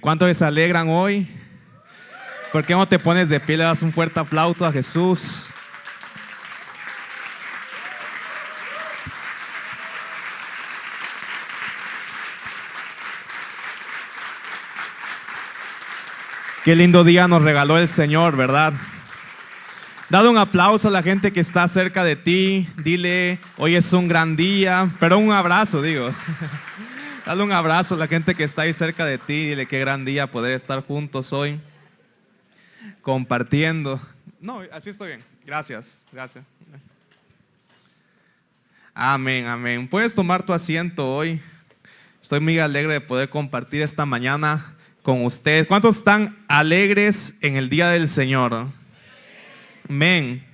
¿Cuántos se alegran hoy? ¿Por qué no te pones de pie y le das un fuerte aplauso a Jesús? Qué lindo día nos regaló el Señor, ¿verdad? Dale un aplauso a la gente que está cerca de ti. Dile, hoy es un gran día. Pero un abrazo, digo. Dale un abrazo a la gente que está ahí cerca de ti. Dile qué gran día poder estar juntos hoy, compartiendo. No, así estoy bien. Gracias, gracias. Amén, amén. Puedes tomar tu asiento hoy. Estoy muy alegre de poder compartir esta mañana con ustedes. ¿Cuántos están alegres en el día del Señor? Amén.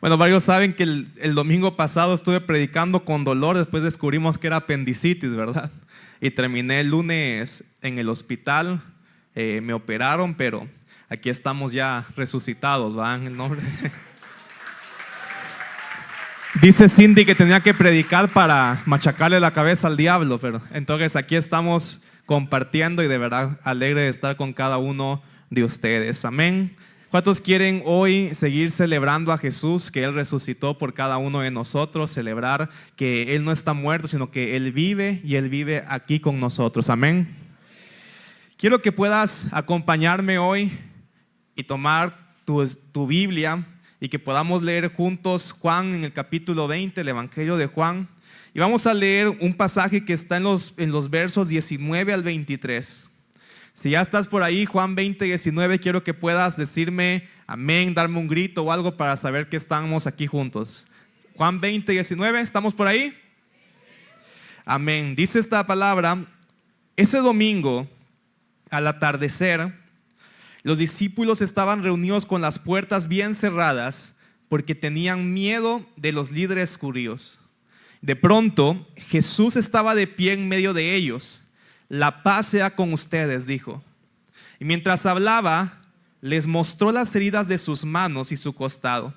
Bueno, varios saben que el domingo pasado estuve predicando con dolor. Después descubrimos que era apendicitis, ¿verdad? Y terminé el lunes en el hospital. Me operaron, pero aquí estamos ya resucitados, ¿verdad? En el nombre. Dice Cindy que tenía que predicar para machacarle la cabeza al diablo, pero entonces aquí estamos compartiendo y de verdad alegre de estar con cada uno de ustedes. Amén. ¿Cuántos quieren hoy seguir celebrando a Jesús, que Él resucitó por cada uno de nosotros? Celebrar que Él no está muerto, sino que Él vive y Él vive aquí con nosotros. Amén. Quiero que puedas acompañarme hoy y tomar tu Biblia y que podamos leer juntos Juan en el capítulo 20, el Evangelio de Juan. Y vamos a leer un pasaje que está en los versos 19 al 23. Si ya estás por ahí, Juan 20, 19, quiero que puedas decirme amén, darme un grito o algo para saber que estamos aquí juntos. Juan 20, 19, ¿estamos por ahí? Amén. Dice esta palabra: ese domingo, al atardecer, los discípulos estaban reunidos con las puertas bien cerradas porque tenían miedo de los líderes judíos. De pronto, Jesús estaba de pie en medio de ellos. La paz sea con ustedes, dijo. Y mientras hablaba, les mostró las heridas de sus manos y su costado.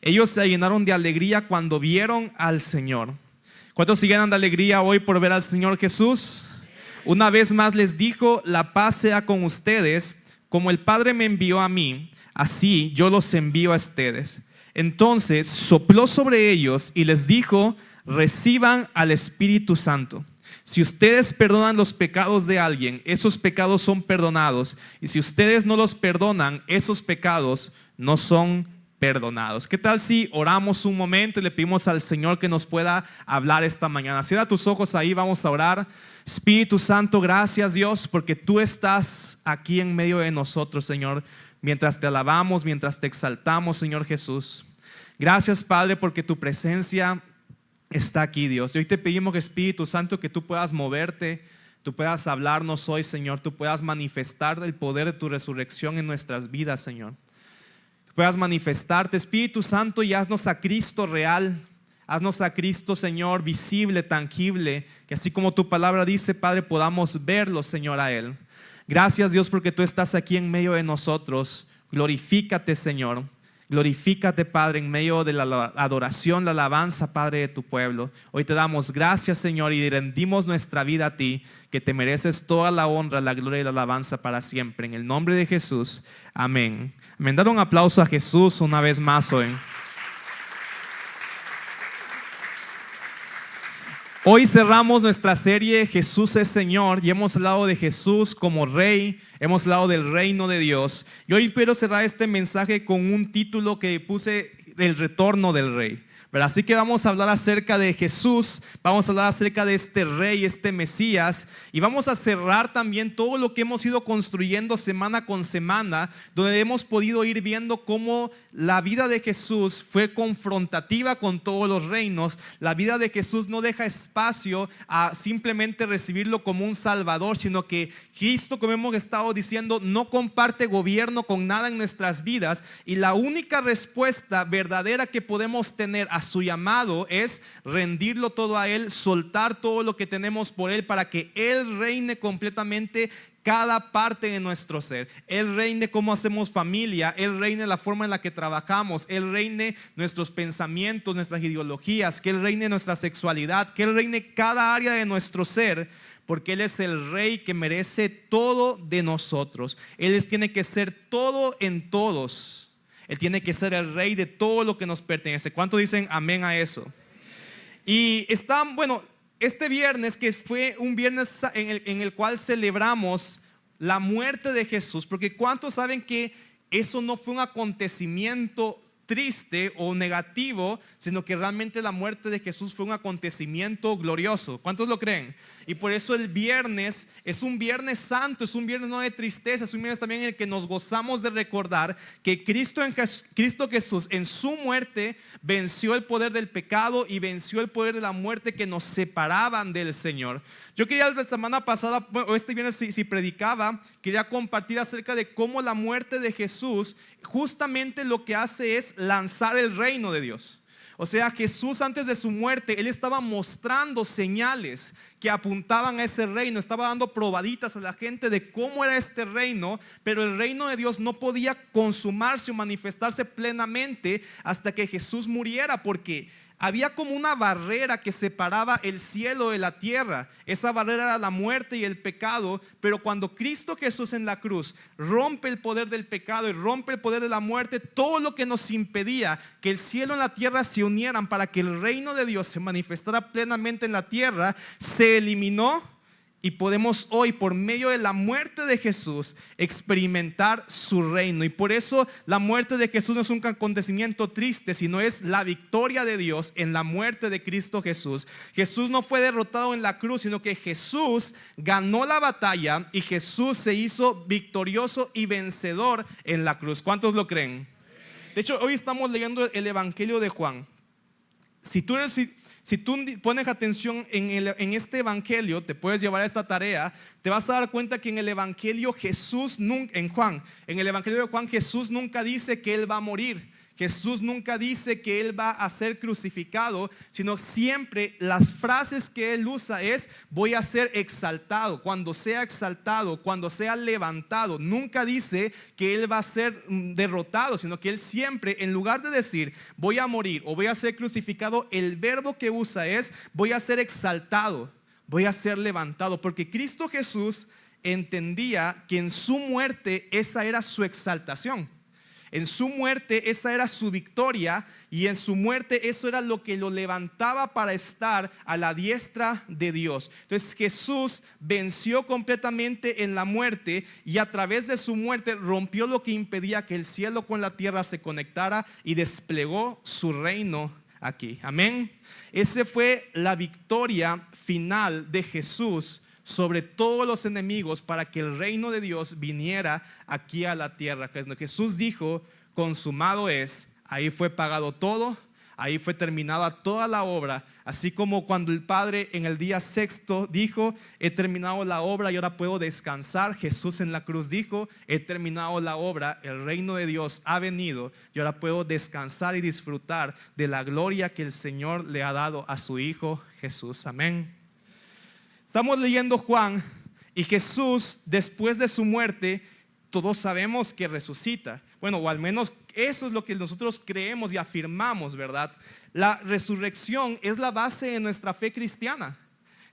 Ellos se llenaron de alegría cuando vieron al Señor. ¿Cuántos se llenan de alegría hoy por ver al Señor Jesús? Una vez más les dijo: la paz sea con ustedes. Como el Padre me envió a mí, así yo los envío a ustedes. Entonces sopló sobre ellos y les dijo: reciban al Espíritu Santo. Si ustedes perdonan los pecados de alguien, esos pecados son perdonados. Y si ustedes no los perdonan, esos pecados no son perdonados. ¿Qué tal si oramos un momento y le pedimos al Señor que nos pueda hablar esta mañana? Cierra tus ojos ahí, vamos a orar. Espíritu Santo, gracias Dios, porque tú estás aquí en medio de nosotros, Señor, mientras te alabamos, mientras te exaltamos, Señor Jesús. Gracias, Padre, porque tu presencia está aquí, Dios. Y hoy te pedimos, Espíritu Santo, que tú puedas moverte, tú puedas hablarnos hoy, Señor, tú puedas manifestar el poder de tu resurrección en nuestras vidas, Señor. Tú puedas manifestarte, Espíritu Santo, y haznos a Cristo real. Haznos a Cristo, Señor, visible, tangible, que así como tu palabra dice, Padre, podamos verlo, Señor, a Él. Gracias, Dios, porque tú estás aquí en medio de nosotros. Glorifícate, Señor. Glorifícate, Padre, en medio de la adoración, la alabanza, Padre, de tu pueblo. Hoy te damos gracias, Señor, y rendimos nuestra vida a ti, que te mereces toda la honra, la gloria y la alabanza para siempre. En el nombre de Jesús, amén. Amén. Dar un aplauso a Jesús una vez más hoy. Hoy cerramos nuestra serie Jesús es Señor y hemos hablado de Jesús como Rey, hemos hablado del reino de Dios. Y hoy quiero cerrar este mensaje con un título que puse: el retorno del Rey. Pero así que vamos a hablar acerca de Jesús, vamos a hablar acerca de este Rey, este Mesías, y vamos a cerrar también todo lo que hemos ido construyendo semana con semana, donde hemos podido ir viendo cómo la vida de Jesús fue confrontativa con todos los reinos. La vida de Jesús no deja espacio a simplemente recibirlo como un salvador, sino que Cristo, como hemos estado diciendo, no comparte gobierno con nada en nuestras vidas, y la única respuesta verdadera que podemos tener a su llamado es rendirlo todo a Él, soltar todo lo que tenemos por Él para que Él reine completamente cada parte de nuestro ser. Él reine cómo hacemos familia, Él reine la forma en la que trabajamos, Él reine nuestros pensamientos, nuestras ideologías, que Él reine nuestra sexualidad, que Él reine cada área de nuestro ser, porque Él es el Rey que merece todo de nosotros. Él tiene que ser todo en todos. Él tiene que ser el Rey de todo lo que nos pertenece. ¿Cuántos dicen amén a eso? Y este viernes, que fue un viernes en el cual celebramos la muerte de Jesús, porque ¿cuántos saben que eso no fue un acontecimiento triste o negativo, sino que realmente la muerte de Jesús fue un acontecimiento glorioso? ¿Cuántos lo creen? Y por eso el viernes es un viernes santo, es un viernes no de tristeza, es un viernes también en el que nos gozamos de recordar que Cristo Jesús en su muerte venció el poder del pecado y venció el poder de la muerte que nos separaban del Señor. Yo quería la semana pasada, o este viernes si predicaba, quería compartir acerca de cómo la muerte de Jesús justamente lo que hace es lanzar el reino de Dios. O sea, Jesús antes de su muerte, Él estaba mostrando señales que apuntaban a ese reino, estaba dando probaditas a la gente de cómo era este reino, pero el reino de Dios no podía consumarse o manifestarse plenamente hasta que Jesús muriera, porque había como una barrera que separaba el cielo de la tierra. Esa barrera era la muerte y el pecado. Pero cuando Cristo Jesús en la cruz rompe el poder del pecado y rompe el poder de la muerte, todo lo que nos impedía que el cielo y la tierra se unieran para que el reino de Dios se manifestara plenamente en la tierra, se eliminó. Y podemos hoy, por medio de la muerte de Jesús, experimentar su reino. Y por eso la muerte de Jesús no es un acontecimiento triste, sino es la victoria de Dios en la muerte de Cristo Jesús. Jesús no fue derrotado en la cruz, sino que Jesús ganó la batalla y Jesús se hizo victorioso y vencedor en la cruz. ¿Cuántos lo creen? De hecho, hoy estamos leyendo el Evangelio de Juan. Si tú pones atención en este evangelio, te puedes llevar a esta tarea, te vas a dar cuenta que en el evangelio en el evangelio de Juan, Jesús nunca dice que Él va a morir. Jesús nunca dice que Él va a ser crucificado, sino siempre las frases que Él usa es: voy a ser exaltado, cuando sea levantado. Nunca dice que Él va a ser derrotado, sino que Él siempre, en lugar de decir voy a morir o voy a ser crucificado, el verbo que usa es voy a ser exaltado, voy a ser levantado, porque Cristo Jesús entendía que en su muerte esa era su exaltación. En su muerte esa era su victoria, y en su muerte eso era lo que lo levantaba para estar a la diestra de Dios. Entonces Jesús venció completamente en la muerte, y a través de su muerte rompió lo que impedía que el cielo con la tierra se conectara y desplegó su reino aquí. Amén. Esa fue la victoria final de Jesús sobre todos los enemigos, para que el reino de Dios viniera aquí a la tierra. Jesús dijo: consumado es. Ahí fue pagado todo, ahí fue terminada toda la obra. Así como cuando el Padre en el día sexto dijo: he terminado la obra y ahora puedo descansar, Jesús en la cruz dijo: he terminado la obra, el reino de Dios ha venido y ahora puedo descansar y disfrutar de la gloria que el Señor le ha dado a su Hijo Jesús. Amén. Estamos leyendo Juan, y Jesús, después de su muerte, todos sabemos que resucita. Bueno, o al menos eso es lo que nosotros creemos y afirmamos, ¿verdad? La resurrección es la base de nuestra fe cristiana.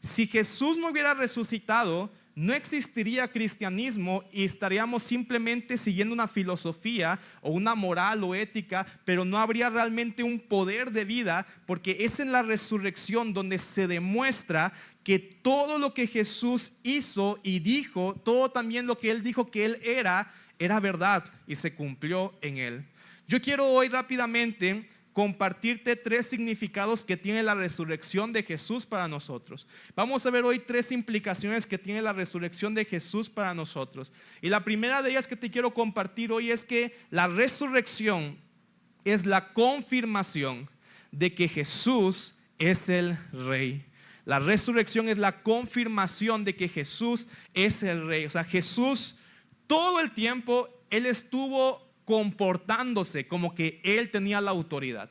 Si Jesús no hubiera resucitado, no existiría cristianismo y estaríamos simplemente siguiendo una filosofía o una moral o ética, pero no habría realmente un poder de vida, porque es en la resurrección donde se demuestra que todo lo que Jesús hizo y dijo, todo también lo que Él dijo que Él era verdad y se cumplió en Él. Yo quiero hoy rápidamente compartirte 3 significados que tiene la resurrección de Jesús para nosotros. Vamos a ver hoy 3 implicaciones que tiene la resurrección de Jesús para nosotros. Y la primera de ellas que te quiero compartir hoy es que la resurrección es la confirmación de que Jesús es el Rey. La resurrección es la confirmación de que Jesús es el Rey. O sea, Jesús todo el tiempo Él estuvo comportándose como que Él tenía la autoridad.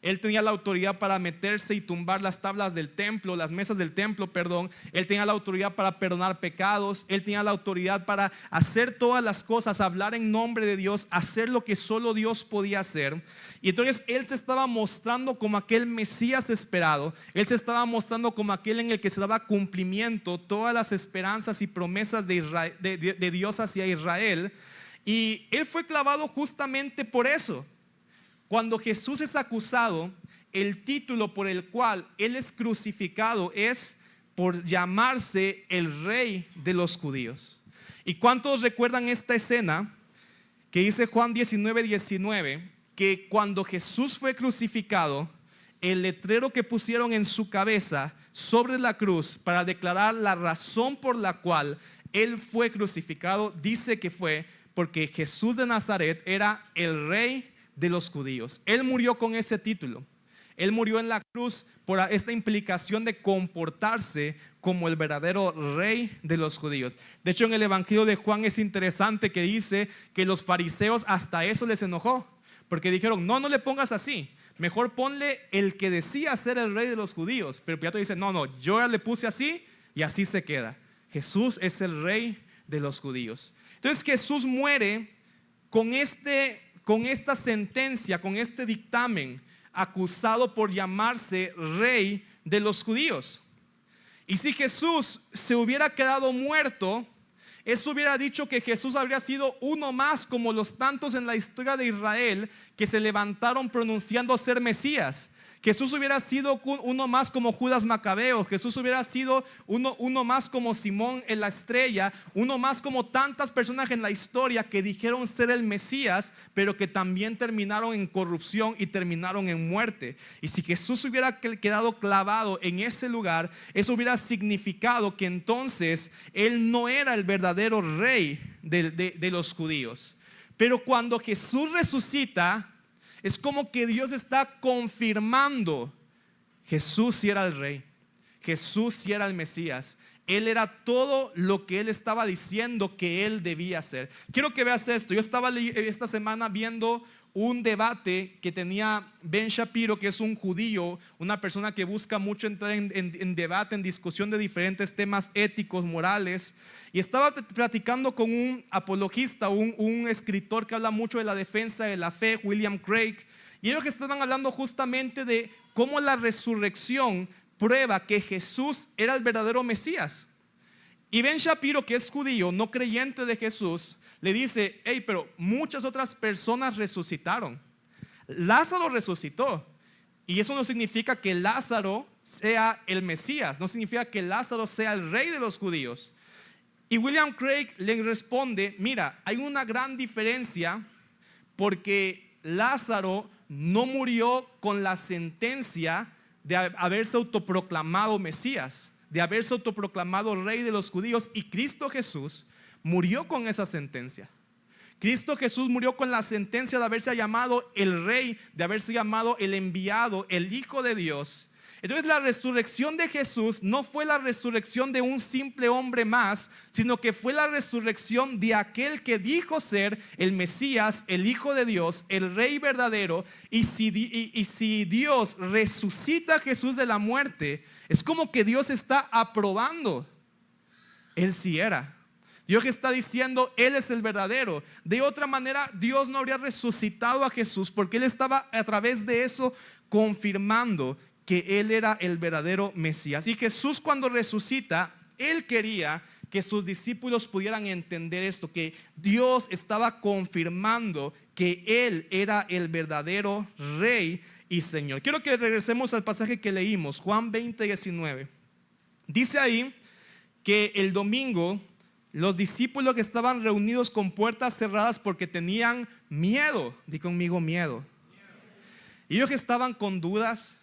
Él tenía la autoridad para meterse y tumbar las tablas del templo, las mesas del templo, perdón. Él tenía la autoridad para perdonar pecados. Él tenía la autoridad para hacer todas las cosas, hablar en nombre de Dios, hacer lo que solo Dios podía hacer. Y entonces Él se estaba mostrando como aquel Mesías esperado. Él se estaba mostrando como aquel en el que se daba cumplimiento todas las esperanzas y promesas de Dios hacia Israel. Y Él fue clavado justamente por eso. Cuando Jesús es acusado, el título por el cual Él es crucificado es por llamarse el Rey de los judíos. ¿Y cuántos recuerdan esta escena que dice Juan 19:19? Que cuando Jesús fue crucificado, el letrero que pusieron en su cabeza sobre la cruz para declarar la razón por la cual Él fue crucificado, dice que fue porque Jesús de Nazaret era el Rey de los judíos. Él murió con ese título. Él murió en la cruz por esta implicación de comportarse como el verdadero Rey de los judíos. De hecho, en el Evangelio de Juan es interesante que dice que los fariseos hasta eso les enojó, porque dijeron, no le pongas así, mejor ponle el que decía ser el Rey de los judíos. Pero Pilato dice, no, yo ya le puse así y así se queda. Jesús es el Rey de los judíos. Entonces Jesús muere con esta sentencia, con este dictamen, acusado por llamarse Rey de los judíos. Y si Jesús se hubiera quedado muerto, eso hubiera dicho que Jesús habría sido uno más como los tantos en la historia de Israel que se levantaron pronunciando ser Mesías. Jesús hubiera sido uno más como Judas Macabeo. Jesús hubiera sido uno más como Simón en la estrella. Uno más como tantas personas en la historia que dijeron ser el Mesías, pero que también terminaron en corrupción y terminaron en muerte. Y si Jesús hubiera quedado clavado en ese lugar, eso hubiera significado que entonces Él no era el verdadero Rey de los judíos. Pero cuando Jesús resucita, es como que Dios está confirmando: Jesús sí era el Rey, Jesús sí era el Mesías. Él era todo lo que Él estaba diciendo que Él debía ser. Quiero que veas esto. Yo estaba esta semana viendo un debate que tenía Ben Shapiro, que es un judío, una persona que busca mucho entrar en debate, en discusión de diferentes temas éticos, morales. Y estaba platicando con un apologista, un escritor que habla mucho de la defensa de la fe, William Craig. Y ellos que estaban hablando justamente de cómo la resurrección prueba que Jesús era el verdadero Mesías. Y Ben Shapiro, que es judío, no creyente de Jesús, le dice: hey, pero muchas otras personas resucitaron. Lázaro resucitó. Y eso no significa que Lázaro sea el Mesías, no significa que Lázaro sea el Rey de los judíos. Y William Craig le responde: mira, hay una gran diferencia, porque Lázaro no murió con la sentencia de haberse autoproclamado Mesías, de haberse autoproclamado Rey de los judíos. Y Cristo Jesús murió con esa sentencia. Cristo Jesús murió con la sentencia de haberse llamado el Rey, de haberse llamado el enviado, el Hijo de Dios. Entonces la resurrección de Jesús no fue la resurrección de un simple hombre más, sino que fue la resurrección de aquel que dijo ser el Mesías, el Hijo de Dios, el Rey verdadero. Y si Dios resucita a Jesús de la muerte, es como que Dios está aprobando: Él sí era. Dios está diciendo: Él es el verdadero. De otra manera, Dios no habría resucitado a Jesús, porque Él estaba a través de eso confirmando que Él era el verdadero Mesías. Y Jesús, cuando resucita, Él quería que sus discípulos pudieran entender esto, que Dios estaba confirmando que Él era el verdadero Rey y Señor. Quiero que regresemos al pasaje que leímos, Juan 20:19. Dice ahí que el domingo los discípulos que estaban reunidos con puertas cerradas porque tenían miedo. Di conmigo: miedo. Y ellos que estaban con dudas.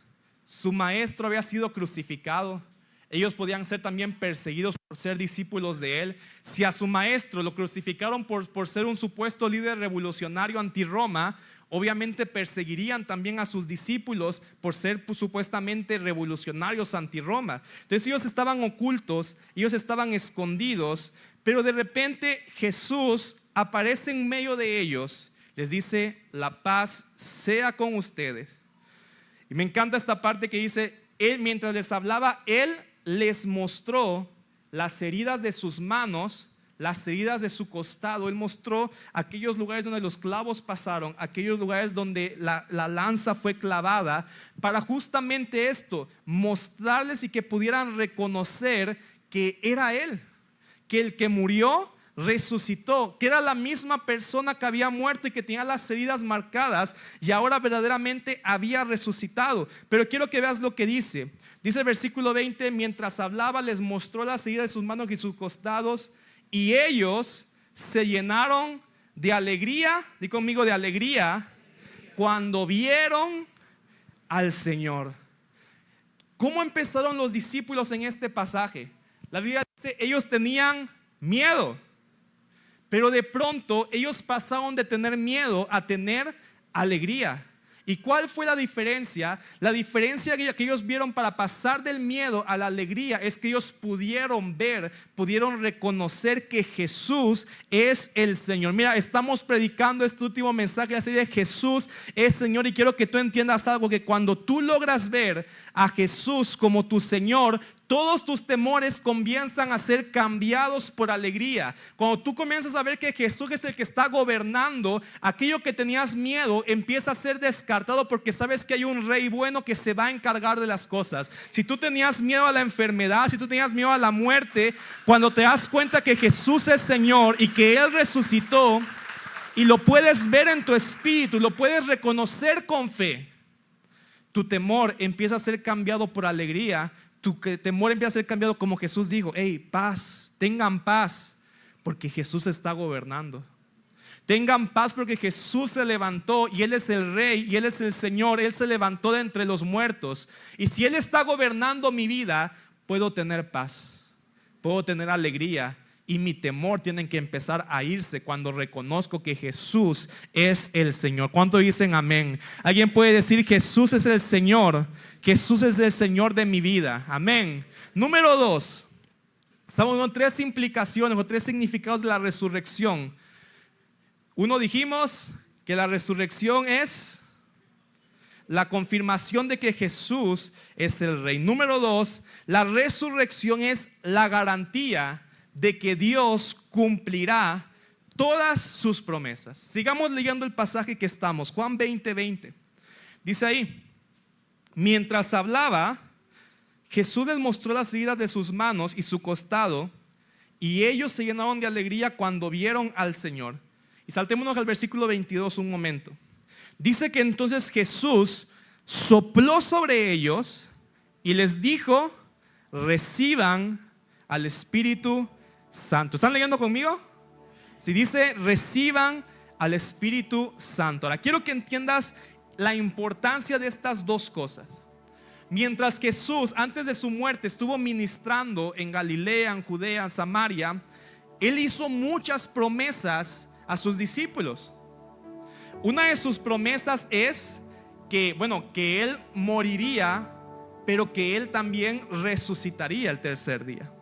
Su maestro había sido crucificado. Ellos podían ser también perseguidos por ser discípulos de Él. Si a su maestro lo crucificaron por ser un supuesto líder revolucionario anti-Roma, obviamente perseguirían también a sus discípulos por ser supuestamente revolucionarios anti-Roma. Entonces ellos estaban ocultos, ellos estaban escondidos, pero de repente Jesús aparece en medio de ellos. Les dice: la paz sea con ustedes. Y me encanta esta parte que dice, Él mientras les hablaba, Él les mostró las heridas de sus manos, las heridas de su costado. Él mostró aquellos lugares donde los clavos pasaron, aquellos lugares donde la lanza fue clavada, para justamente esto, mostrarles y que pudieran reconocer que era Él, que el que murió resucitó, que era la misma persona que había muerto y que tenía las heridas marcadas y ahora verdaderamente había resucitado. Pero quiero que veas lo que dice. Dice el versículo 20, mientras hablaba les mostró las heridas de sus manos y sus costados, y ellos se llenaron de alegría, di conmigo, de alegría, cuando vieron al Señor. ¿Cómo empezaron los discípulos en este pasaje? La Biblia dice, ellos tenían miedo, pero de pronto ellos pasaron de tener miedo a tener alegría. ¿Y cuál fue la diferencia? La diferencia que ellos vieron para pasar del miedo a la alegría es que ellos pudieron ver, pudieron reconocer que Jesús es el Señor. Mira, estamos predicando este último mensaje, así de Jesús es Señor, y quiero que tú entiendas algo, que cuando tú logras ver a Jesús como tu Señor, todos tus temores comienzan a ser cambiados por alegría. Cuando tú comienzas a ver que Jesús es el que está gobernando, aquello que tenías miedo empieza a ser descartado, porque sabes que hay un rey bueno que se va a encargar de las cosas. Si tú tenías miedo a la enfermedad, si tú tenías miedo a la muerte, cuando te das cuenta que Jesús es Señor y que Él resucitó y lo puedes ver en tu espíritu, lo puedes reconocer con fe, tu temor empieza a ser cambiado por alegría. Tu temor empieza a ser cambiado, como Jesús dijo, hey, paz, tengan paz, porque Jesús está gobernando. Tengan paz porque Jesús se levantó y Él es el Rey y Él es el Señor. Él se levantó de entre los muertos, y si Él está gobernando mi vida, puedo tener paz, puedo tener alegría, y mi temor tiene que empezar a irse cuando reconozco que Jesús es el Señor. ¿Cuánto dicen amén? ¿Alguien puede decir Jesús es el Señor? Jesús es el Señor de mi vida. Amén. Número 2. Estamos con 3 implicaciones o 3 significados de la resurrección. Uno, dijimos que la resurrección es la confirmación de que Jesús es el Rey. Número 2, la resurrección es la garantía de que Dios cumplirá todas sus promesas. Sigamos leyendo el pasaje que estamos, Juan 20:20. Dice ahí, mientras hablaba, Jesús les mostró las heridas de sus manos y su costado, y ellos se llenaron de alegría cuando vieron al Señor. Y saltémonos al versículo 22 un momento. Dice que entonces Jesús sopló sobre ellos y les dijo, reciban al Espíritu Santo. ¿Están leyendo conmigo? Si dice, reciban al Espíritu Santo. Ahora quiero que entiendas la importancia de estas dos cosas. Mientras Jesús, antes de su muerte, estuvo ministrando en Galilea, en Judea, en Samaria, Él hizo muchas promesas a sus discípulos. Una de sus promesas es que Él moriría, pero que Él también resucitaría el tercer día.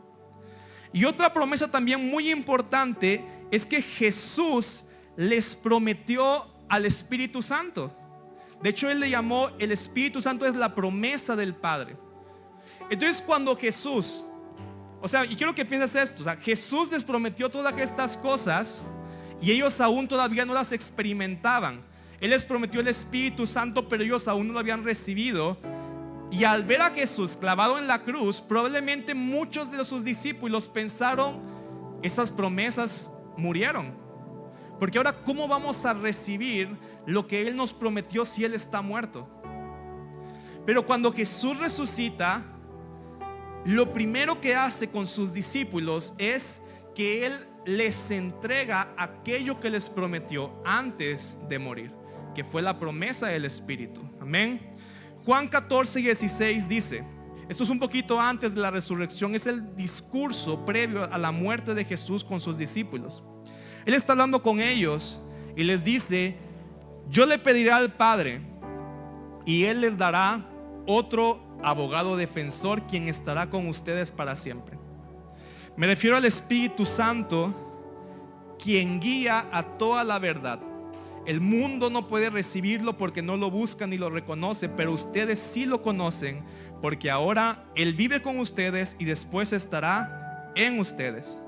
Y otra promesa también muy importante es que Jesús les prometió al Espíritu Santo. De hecho, Él le llamó, el Espíritu Santo es la promesa del Padre. Entonces cuando Jesús, y quiero que pienses esto, Jesús les prometió todas estas cosas y ellos aún todavía no las experimentaban. Él les prometió el Espíritu Santo, pero ellos aún no lo habían recibido. Y al ver a Jesús clavado en la cruz, probablemente muchos de sus discípulos pensaron, esas promesas murieron, porque ahora ¿cómo vamos a recibir lo que Él nos prometió si Él está muerto? Pero cuando Jesús resucita, lo primero que hace con sus discípulos es que Él les entrega aquello que les prometió antes de morir, que fue la promesa del Espíritu. Amén. Juan 14:16 dice, esto es un poquito antes de la resurrección, es el discurso previo a la muerte de Jesús con sus discípulos. Él está hablando con ellos y les dice, yo le pediré al Padre y Él les dará otro abogado defensor, quien estará con ustedes para siempre. Me refiero al Espíritu Santo, quien guía a toda la verdad. El mundo no puede recibirlo porque no lo busca ni lo reconoce, pero ustedes sí lo conocen, porque ahora Él vive con ustedes y después estará en ustedes.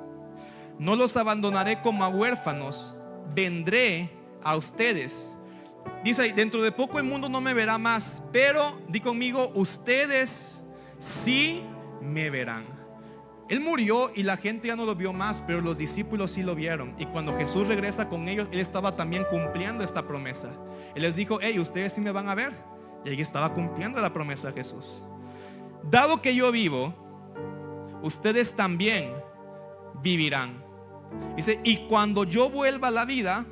No los abandonaré como a huérfanos, vendré a ustedes. Dice ahí, dentro de poco el mundo no me verá más, pero, di conmigo, ustedes sí me verán. Él murió y la gente ya no lo vio más, pero los discípulos sí lo vieron. Y cuando Jesús regresa con ellos, Él estaba también cumpliendo esta promesa. Él les dijo, hey, ustedes sí me van a ver. Y ahí estaba cumpliendo la promesa de Jesús. Dado que yo vivo, ustedes también vivirán. Dice, y cuando yo vuelva a la vida,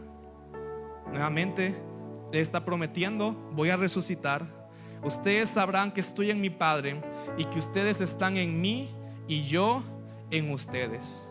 nuevamente le está prometiendo, voy a resucitar. Ustedes sabrán que estoy en mi Padre y que ustedes están en mí y yo en ustedes.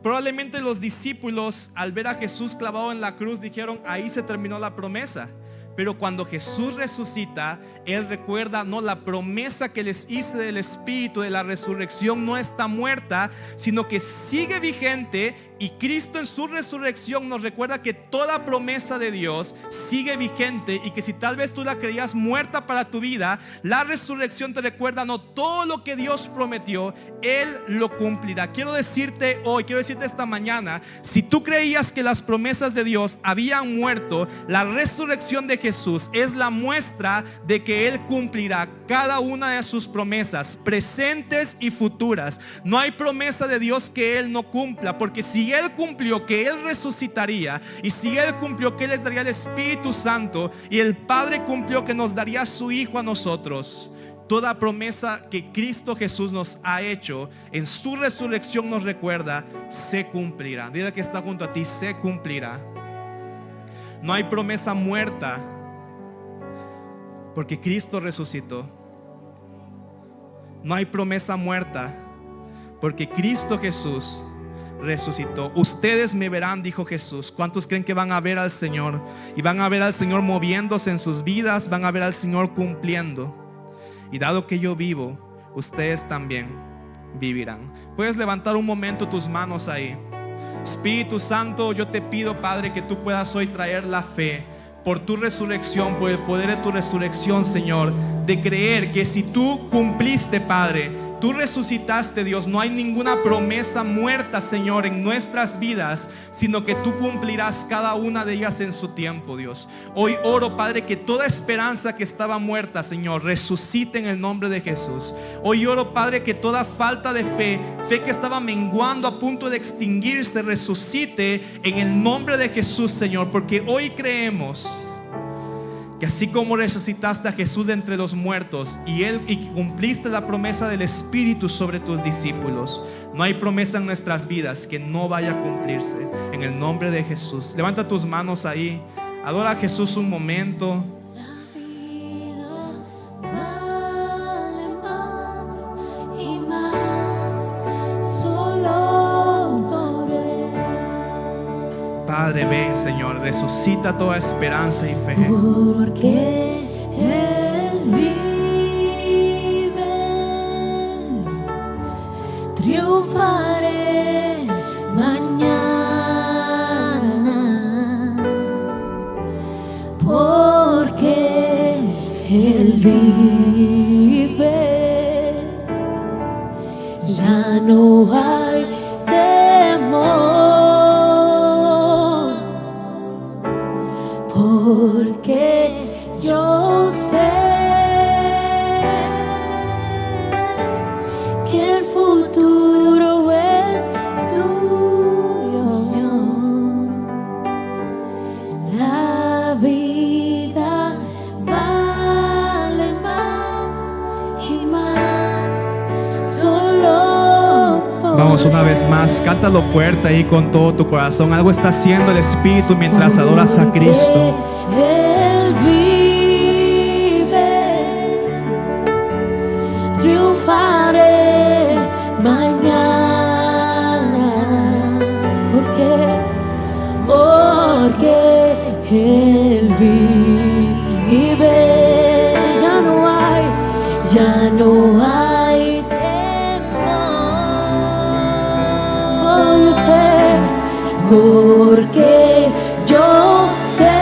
Probablemente los discípulos, al ver a Jesús clavado en la cruz, dijeron, ahí se terminó la promesa. Pero cuando Jesús resucita, Él recuerda, no, la promesa que les hice del Espíritu, de la resurrección, no está muerta, sino que sigue vigente. Y Cristo en su resurrección nos recuerda que toda promesa de Dios sigue vigente, y que si tal vez tú la creías muerta para tu vida, la resurrección te recuerda, no, todo lo que Dios prometió, Él lo cumplirá. Quiero decirte hoy, quiero decirte esta mañana, si tú creías que las promesas de Dios habían muerto, la resurrección de Jesús es la muestra de que Él cumplirá cada una de sus promesas, presentes y futuras. No hay promesa de Dios que Él no cumpla, porque si Él cumplió que Él resucitaría, y si Él cumplió que Él les daría el Espíritu Santo, y el Padre cumplió que nos daría a su Hijo a nosotros, toda promesa que Cristo Jesús nos ha hecho en su resurrección nos recuerda, se cumplirá. Dile que está junto a ti, se cumplirá. No hay promesa muerta, porque Cristo resucitó. No hay promesa muerta, porque Cristo Jesús resucitó. Ustedes me verán, dijo Jesús. ¿Cuántos creen que van a ver al Señor? Y van a ver al Señor moviéndose en sus vidas, van a ver al Señor cumpliendo. Y dado que yo vivo, ustedes también vivirán. Puedes levantar un momento tus manos ahí. Espíritu Santo, yo te pido, Padre, que tú puedas hoy traer la fe por tu resurrección, por el poder de tu resurrección, Señor, de creer que si tú cumpliste, Padre, tú resucitaste, Dios, no hay ninguna promesa muerta, Señor, en nuestras vidas, sino que tú cumplirás cada una de ellas en su tiempo, Dios. Hoy oro, Padre, que toda esperanza que estaba muerta, Señor, resucite en el nombre de Jesús. Hoy oro, Padre, que toda falta de fe que estaba menguando, a punto de extinguirse, resucite en el nombre de Jesús, Señor, porque hoy creemos que así como resucitaste a Jesús de entre los muertos y cumpliste la promesa del Espíritu sobre tus discípulos, no hay promesa en nuestras vidas que no vaya a cumplirse en el nombre de Jesús. Levanta tus manos ahí, adora a Jesús un momento. Padre, ven, Señor, resucita toda esperanza y fe. Porque Él vive, triunfaré mañana. Porque Él vive, ya no hay temor. Porque yo sé que el futuro es suyo. La vida vale más y más solo por Vamos una vez más, cántalo fuerte ahí con todo tu corazón. Algo está haciendo el Espíritu mientras adoras a Cristo. Él vive, triunfaré mañana. Porque Él vive, ya no hay temor. Oh, yo sé, porque yo sé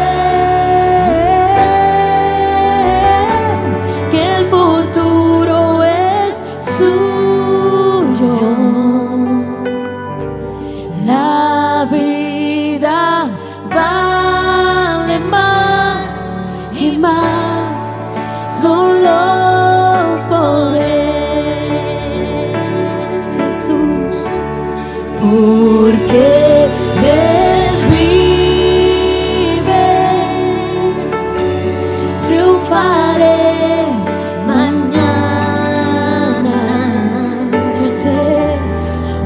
porque Él vive, triunfaré mañana. Yo sé,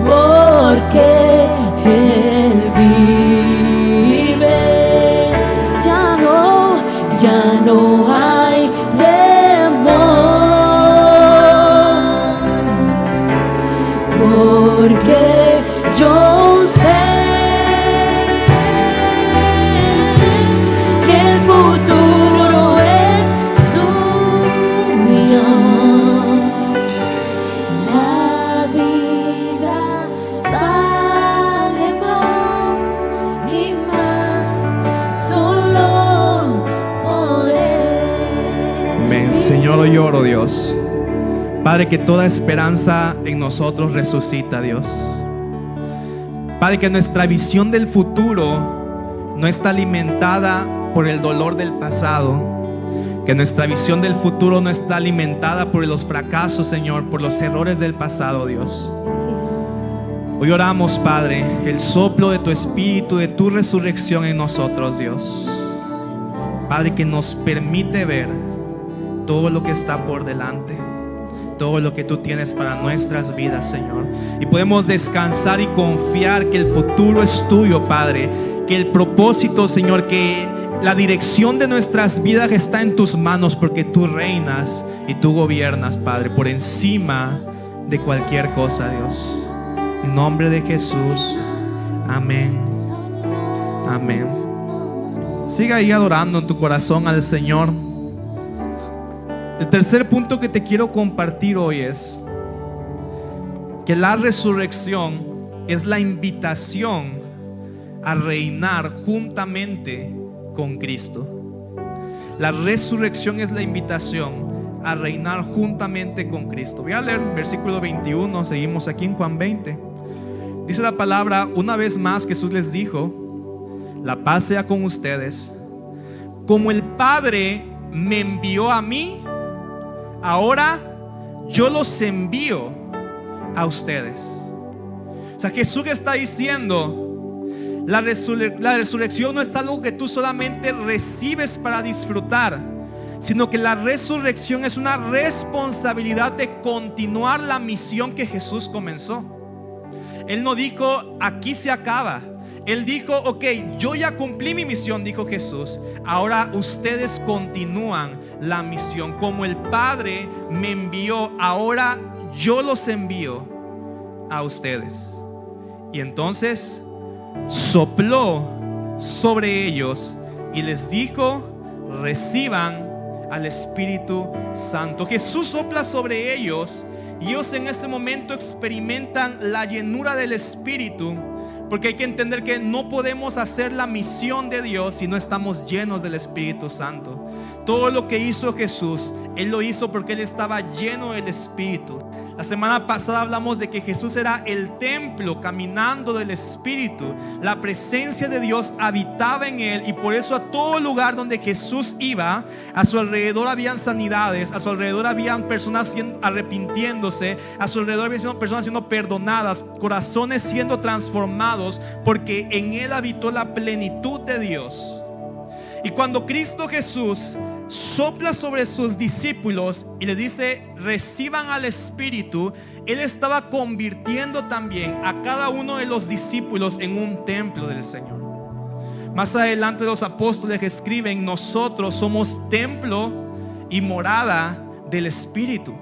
porque Él vive, ya no hay temor, porque yo sé que el futuro es suyo. La vida vale más y más solo por Él. Amén. Señor, hoy oro, Dios. Padre, que toda esperanza en nosotros resucita, Dios. Padre, que nuestra visión del futuro no está alimentada por el dolor del pasado. Que nuestra visión del futuro no está alimentada por los fracasos, Señor, por los errores del pasado, Dios. Hoy oramos, Padre, el soplo de tu Espíritu, de tu resurrección en nosotros, Dios. Padre, que nos permite ver todo lo que está por delante, todo lo que tú tienes para nuestras vidas, Señor. Y podemos descansar y confiar que el futuro es tuyo, Padre. Que el propósito, Señor, que la dirección de nuestras vidas está en tus manos, porque tú reinas y tú gobiernas, Padre, por encima de cualquier cosa, Dios. En nombre de Jesús. Amén. Amén. Siga ahí adorando en tu corazón al Señor. El tercer punto que te quiero compartir hoy es que la resurrección es la invitación a reinar juntamente con Cristo. La resurrección es la invitación a reinar juntamente con Cristo. Voy a leer versículo 21, seguimos aquí en Juan 20. Dice la palabra: una vez más Jesús les dijo: la paz sea con ustedes. Como el Padre me envió a mí, ahora yo los envío a ustedes. O sea, Jesús está diciendo: la resurrección no es algo que tú solamente recibes para disfrutar, sino que la resurrección es una responsabilidad de continuar la misión que Jesús comenzó. Él no dijo: aquí se acaba. Él dijo: ok, yo ya cumplí mi misión, dijo Jesús. Ahora ustedes continúan la misión. Como el Padre me envió, ahora yo los envío a ustedes. Y entonces sopló sobre ellos y les dijo: reciban al Espíritu Santo. Jesús sopla sobre ellos y ellos en ese momento experimentan la llenura del Espíritu, porque hay que entender que no podemos hacer la misión de Dios si no estamos llenos del Espíritu Santo. Todo lo que hizo Jesús, Él lo hizo porque Él estaba lleno del Espíritu. La semana pasada hablamos de que Jesús era el templo caminando del Espíritu. La presencia de Dios habitaba en Él, y por eso a todo lugar donde Jesús iba, a su alrededor habían sanidades, a su alrededor habían personas arrepintiéndose, a su alrededor habían personas siendo perdonadas, corazones siendo transformados, porque en Él habitó la plenitud de Dios. Y cuando Cristo Jesús sopla sobre sus discípulos y les dice: reciban al Espíritu, Él estaba convirtiendo también a cada uno de los discípulos en un templo del Señor. Más adelante los apóstoles escriben: nosotros somos templo y morada del Espíritu.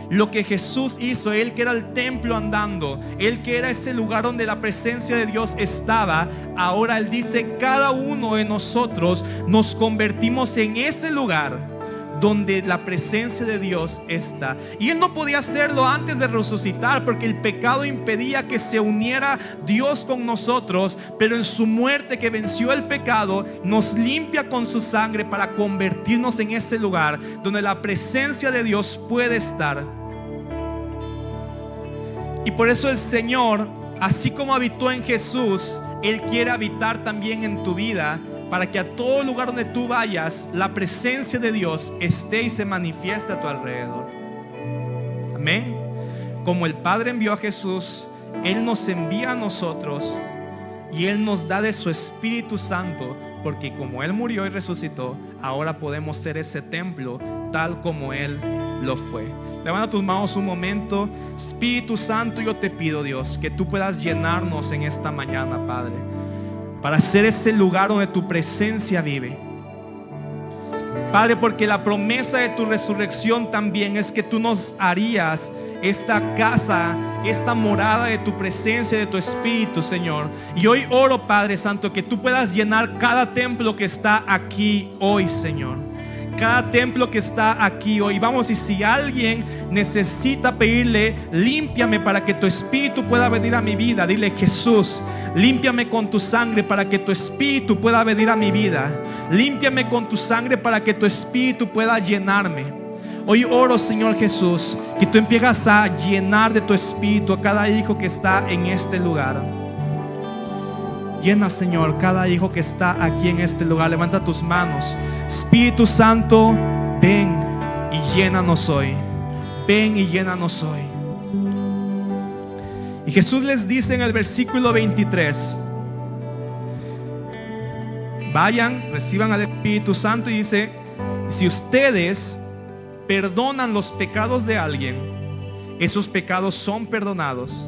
Lo que Jesús hizo, Él que era el templo andando, Él que era ese lugar donde la presencia de Dios estaba, ahora Él dice: cada uno de nosotros nos convertimos en ese lugar donde la presencia de Dios está. Y Él no podía hacerlo antes de resucitar, porque el pecado impedía que se uniera Dios con nosotros, pero en su muerte, que venció el pecado, nos limpia con su sangre para convertirnos en ese lugar donde la presencia de Dios puede estar. Y por eso el Señor, así como habitó en Jesús, Él quiere habitar también en tu vida, para que a todo lugar donde tú vayas, la presencia de Dios esté y se manifieste a tu alrededor. Amén. Como el Padre envió a Jesús, Él nos envía a nosotros y Él nos da de su Espíritu Santo, porque como Él murió y resucitó, ahora podemos ser ese templo tal como Él lo fue. Levanta tus manos un momento. Espíritu Santo, yo te pido, Dios, que tú puedas llenarnos en esta mañana, Padre, para ser ese lugar donde tu presencia vive. Padre, porque la promesa de tu resurrección también es que tú nos harías esta casa, esta morada de tu presencia, de tu Espíritu, Señor. Y hoy oro, Padre Santo, que tú puedas llenar cada templo que está aquí hoy, Señor. Cada templo que está aquí hoy. Vamos, y si alguien necesita pedirle, límpiame para que tu Espíritu pueda venir a mi vida, dile: Jesús, límpiame con tu sangre para que tu Espíritu pueda venir a mi vida. Límpiame con tu sangre para que tu Espíritu pueda llenarme. Hoy oro, Señor Jesús, que tú empiezas a llenar de tu Espíritu a cada hijo que está en este lugar. Llena, Señor, cada hijo que está aquí en este lugar. Levanta tus manos. Espíritu Santo, ven y llénanos hoy. Ven y llénanos hoy. Y Jesús les dice en el versículo 23: vayan, reciban al Espíritu Santo. Y dice: si ustedes perdonan los pecados de alguien, esos pecados son perdonados.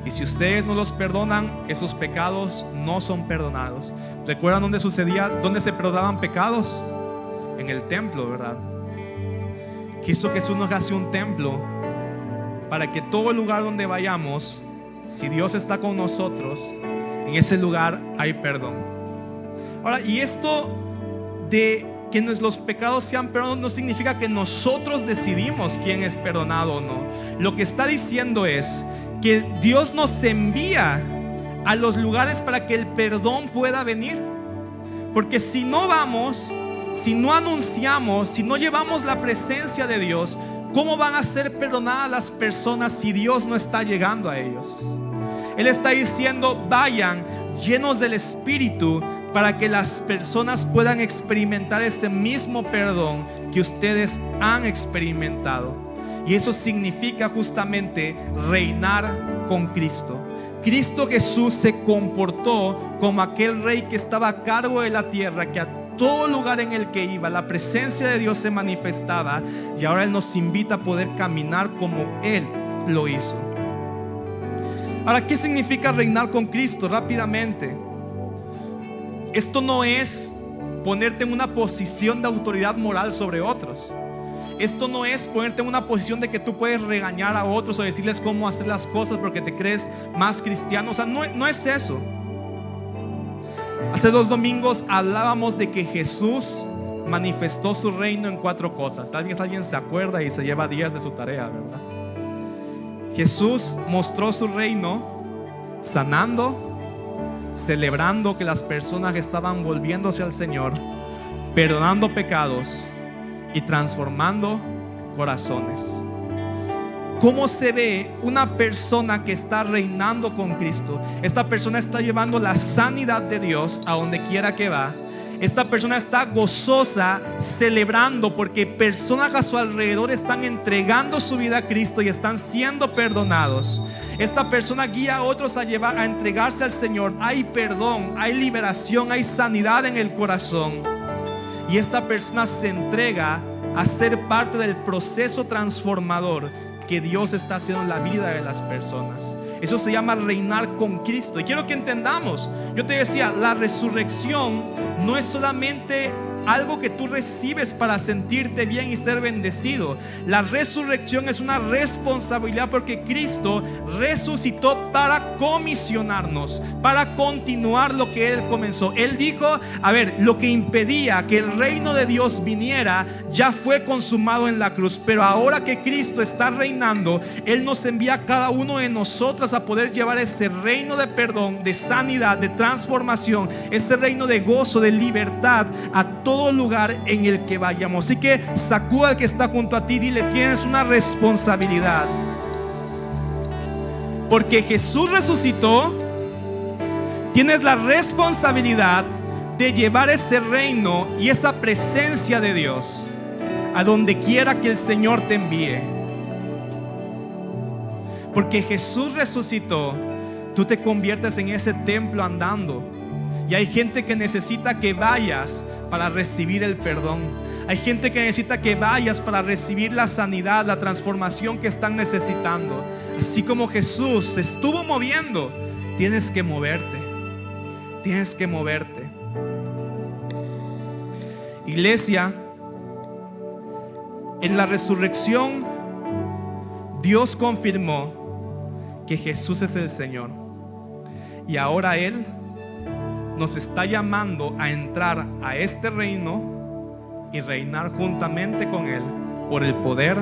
Y si ustedes no los perdonan, esos pecados no son perdonados. ¿Recuerdan dónde sucedía, dónde se perdonaban pecados? En el templo, ¿verdad? Quiso Jesús nos hace un templo para que todo el lugar donde vayamos, si Dios está con nosotros, en ese lugar hay perdón. Ahora, y esto de que los pecados sean perdonados no significa que nosotros decidimos quién es perdonado o no. Lo que está diciendo es que Dios nos envía a los lugares para que el perdón pueda venir. Porque si no vamos, si no anunciamos, si no llevamos la presencia de Dios, ¿cómo van a ser perdonadas las personas si Dios no está llegando a ellos? Él está diciendo: vayan llenos del Espíritu para que las personas puedan experimentar ese mismo perdón que ustedes han experimentado. Y eso significa justamente reinar con Cristo. Cristo Jesús se comportó como aquel rey que estaba a cargo de la tierra, que a todo lugar en el que iba, la presencia de Dios se manifestaba. Y ahora Él nos invita a poder caminar como Él lo hizo. Ahora, ¿qué significa reinar con Cristo? Rápidamente, esto no es ponerte en una posición de autoridad moral sobre otros. Esto no es ponerte en una posición de que tú puedes regañar a otros o decirles cómo hacer las cosas porque te crees más cristiano. O sea, no es eso. Hace 2 domingos hablábamos de que Jesús manifestó su reino en 4 cosas. Tal vez alguien se acuerda y se lleva días de su tarea, ¿verdad? Jesús mostró su reino sanando, celebrando que las personas estaban volviéndose al Señor, perdonando pecados y transformando corazones. ¿Cómo se ve una persona que está reinando con Cristo? Esta persona está llevando la sanidad de Dios a donde quiera que va. Esta persona está gozosa, celebrando porque personas a su alrededor están entregando su vida a Cristo y están siendo perdonados. Esta persona guía a otros a entregarse al Señor. Hay perdón, hay liberación, hay sanidad en el corazón. Y esta persona se entrega a ser parte del proceso transformador que Dios está haciendo en la vida de las personas. Eso se llama reinar con Cristo. Y quiero que entendamos, yo te decía, la resurrección no es solamente algo que tú recibes para sentirte bien y ser bendecido. La resurrección es una responsabilidad porque Cristo resucitó para comisionarnos, para continuar lo que Él comenzó. Él dijo, a ver, lo que impedía que el reino de Dios viniera ya fue consumado en la cruz, pero ahora que Cristo está reinando, Él nos envía a cada uno de nosotros a poder llevar ese reino de perdón, de sanidad, de transformación, ese reino de gozo, de libertad a todo lugar en el que vayamos. Así que sacuda al que está junto a ti y dile, tienes una responsabilidad. Porque Jesús resucitó, tienes la responsabilidad de llevar ese reino y esa presencia de Dios a donde quiera que el Señor te envíe. Porque Jesús resucitó, tú te conviertes en ese templo andando. Y hay gente que necesita que vayas para recibir el perdón. Hay gente que necesita que vayas para recibir la sanidad, la transformación que están necesitando. Así como Jesús se estuvo moviendo, tienes que moverte. Tienes que moverte. Iglesia, en la resurrección, Dios confirmó que Jesús es el Señor. Y ahora Él nos está llamando a entrar a este reino y reinar juntamente con Él por el poder